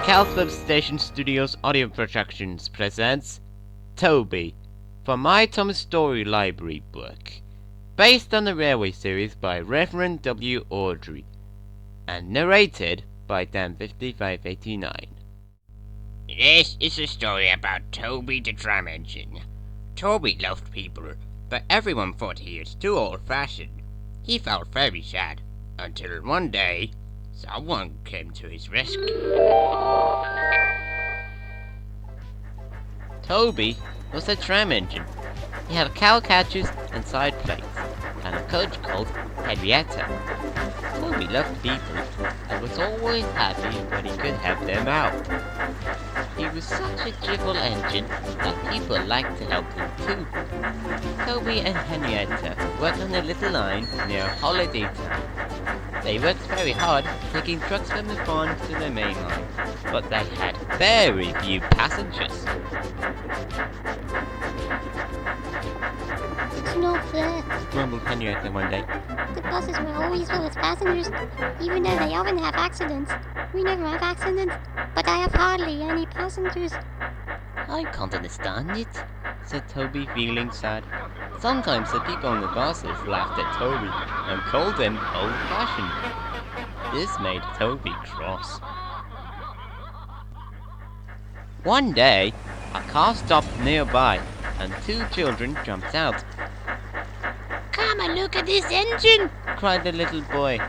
Calthorpe Station Studios Audio Productions presents Toby from My Thomas Story Library book, based on the railway series by Reverend W. Audrey, and narrated by Dan5589. This is a story about Toby the tram engine. Toby loved people, but everyone thought he was too old-fashioned. He felt very sad, until one day, someone came to his rescue. Toby was a tram engine. He had cow catchers and side plates, and a coach called Henrietta. Toby loved people, and was always happy when he could help them out. He was such a cheerful engine that people liked to help him too. Toby and Henrietta worked on a little line near Holiday Town. They worked very hard, taking trucks from the farm to the main line, but they had very few passengers. It's not fair, Grumbled Henrietta one day. the buses were always full of passengers, even though they often have accidents. We never have accidents, but I have hardly any passengers. I can't understand it, said Toby, feeling sad. Sometimes the people on the buses laughed at Toby and called him old-fashioned. This made Toby cross. One day, a car stopped nearby and two children jumped out. Come and look at this engine! Cried the little boy.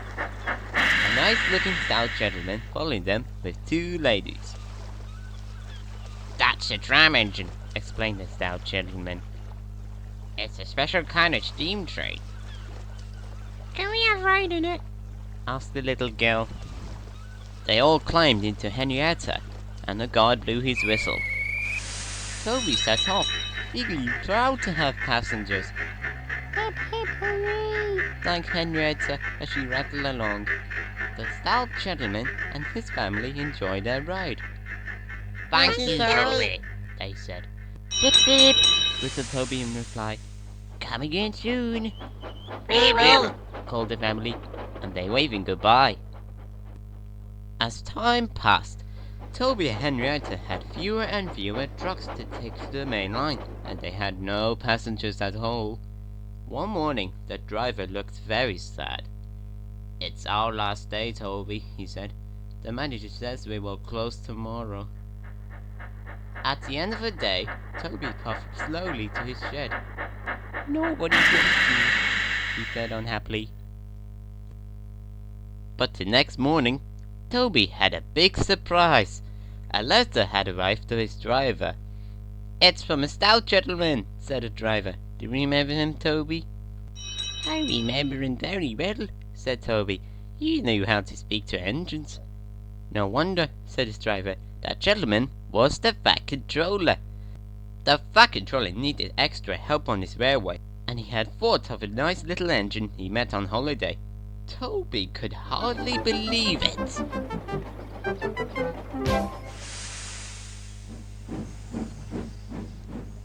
A nice-looking stout gentleman followed them with two ladies. That's a tram engine. Explained the stout gentleman. It's a special kind of steam train. Can we have a ride in it? Asked the little girl. They all climbed into Henrietta, and the guard blew his whistle. Toby set off, feeling proud to have passengers. Hip hip hooray! Thanked Henrietta as she rattled along. The stout gentleman and his family enjoyed their ride. Thank you, you, Toby, they said. Beep beep! Whistled Toby in reply. Come again soon, We will. called the family, and they waving goodbye. As time passed, Toby and Henrietta had fewer and fewer trucks to take to the main line, and they had no passengers at all. One morning, the driver looked very sad. It's our last day, Toby, he said. The manager says we will close tomorrow. At the end of the day, Toby puffed slowly to his shed. Nobody wants me, he said unhappily. But the next morning, Toby had a big surprise. A letter had arrived to his driver. It's from a stout gentleman, said the driver. Do you remember him, Toby? I remember him very well, said Toby. He knew how to speak to engines. No wonder, said his driver. That gentleman was the fat controller. The fat controller needed extra help on his railway, and he had thought of a nice little engine he met on holiday. Toby could hardly believe it.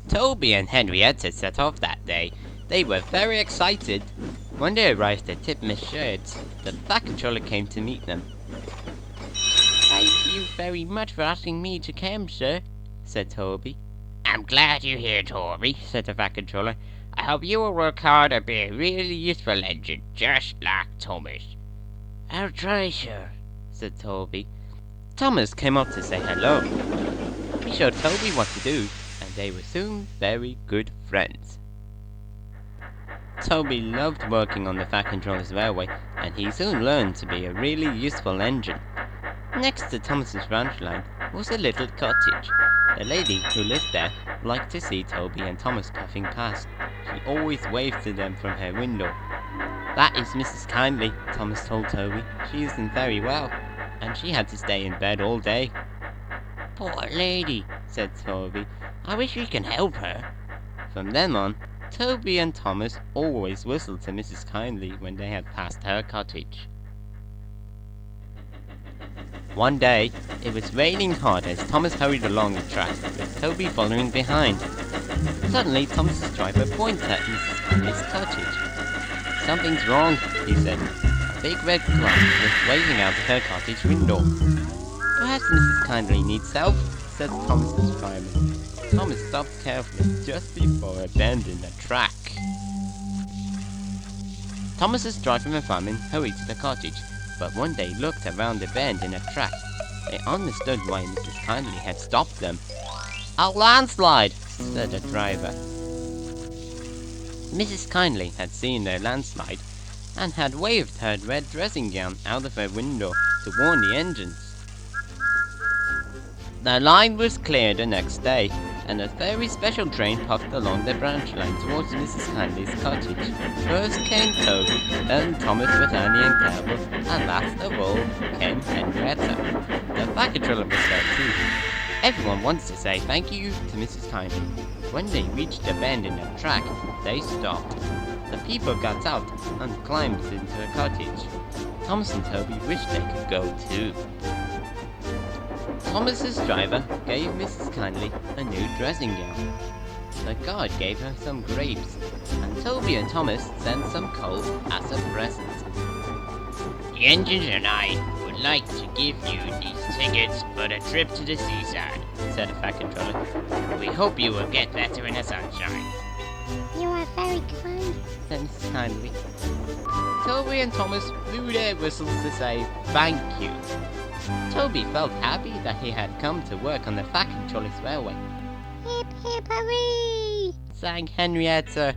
Toby and Henrietta set off that day. They were very excited. When they arrived at Titmus sheds, the fat controller came to meet them. Thank you very much for asking me to come, sir, said Toby. I'm glad you're here, Toby, said the fat controller. I hope you will work hard and be a really useful engine, just like Thomas. I'll try, sir, said Toby. Thomas came up to say hello. He showed Toby what to do, and they were soon very good friends. Toby loved working on the fat controller's railway, and he soon learned to be a really useful engine. Next to Thomas's ranch line was a little cottage. The lady who lived there liked to see Toby and Thomas puffing past. She always waved to them from her window. That is Mrs. Kyndley, Thomas told Toby. She isn't very well, and she had to stay in bed all day. Poor lady, said Toby. I wish we can help her. From then on, Toby and Thomas always whistled to Mrs. Kyndley when they had passed her cottage. One day, it was raining hard as Thomas hurried along the track, with Toby following behind. Suddenly, Thomas's driver pointed at Mrs. Kyndley's cottage. Something's wrong, he said. A big red cloud was waving out of her cottage window. Perhaps Mrs. Kyndley needs help, said Thomas's driver. Thomas stopped carefully just before a bend in the track. Thomas's driver and fireman hurried to the cottage, but when they looked around the bend in the track, they understood why Mrs. Kyndley had stopped them. "A landslide," said the driver. Mrs. Kyndley had seen the landslide and had waved her red dressing gown out of her window to warn the engines. The line was clear the next day, and a very special train puffed along the branch line towards Mrs. Kyndley's cottage. First came Toby, then Thomas with Annie and Carol, and last of all came Henrietta. The vacatriller was there too. Everyone wants to say thank you to Mrs. Kyndley. When they reached the bend in the track, they stopped. The people got out and climbed into the cottage. Thomas and Toby wished they could go too. Thomas's driver gave Mrs. Kyndley a new dressing gown. The guard gave her some grapes, and Toby and Thomas sent some coal as a present. The engines and I would like to give you these tickets for the trip to the seaside, said the vacatriller. We hope you will get better in the sunshine. You are very kind. Said Mrs. Kyndley. Toby and Thomas blew their whistles to say thank you. Toby felt happy that he had come to work on the vacatroller's railway. Hip hip hooray! Sang Henrietta.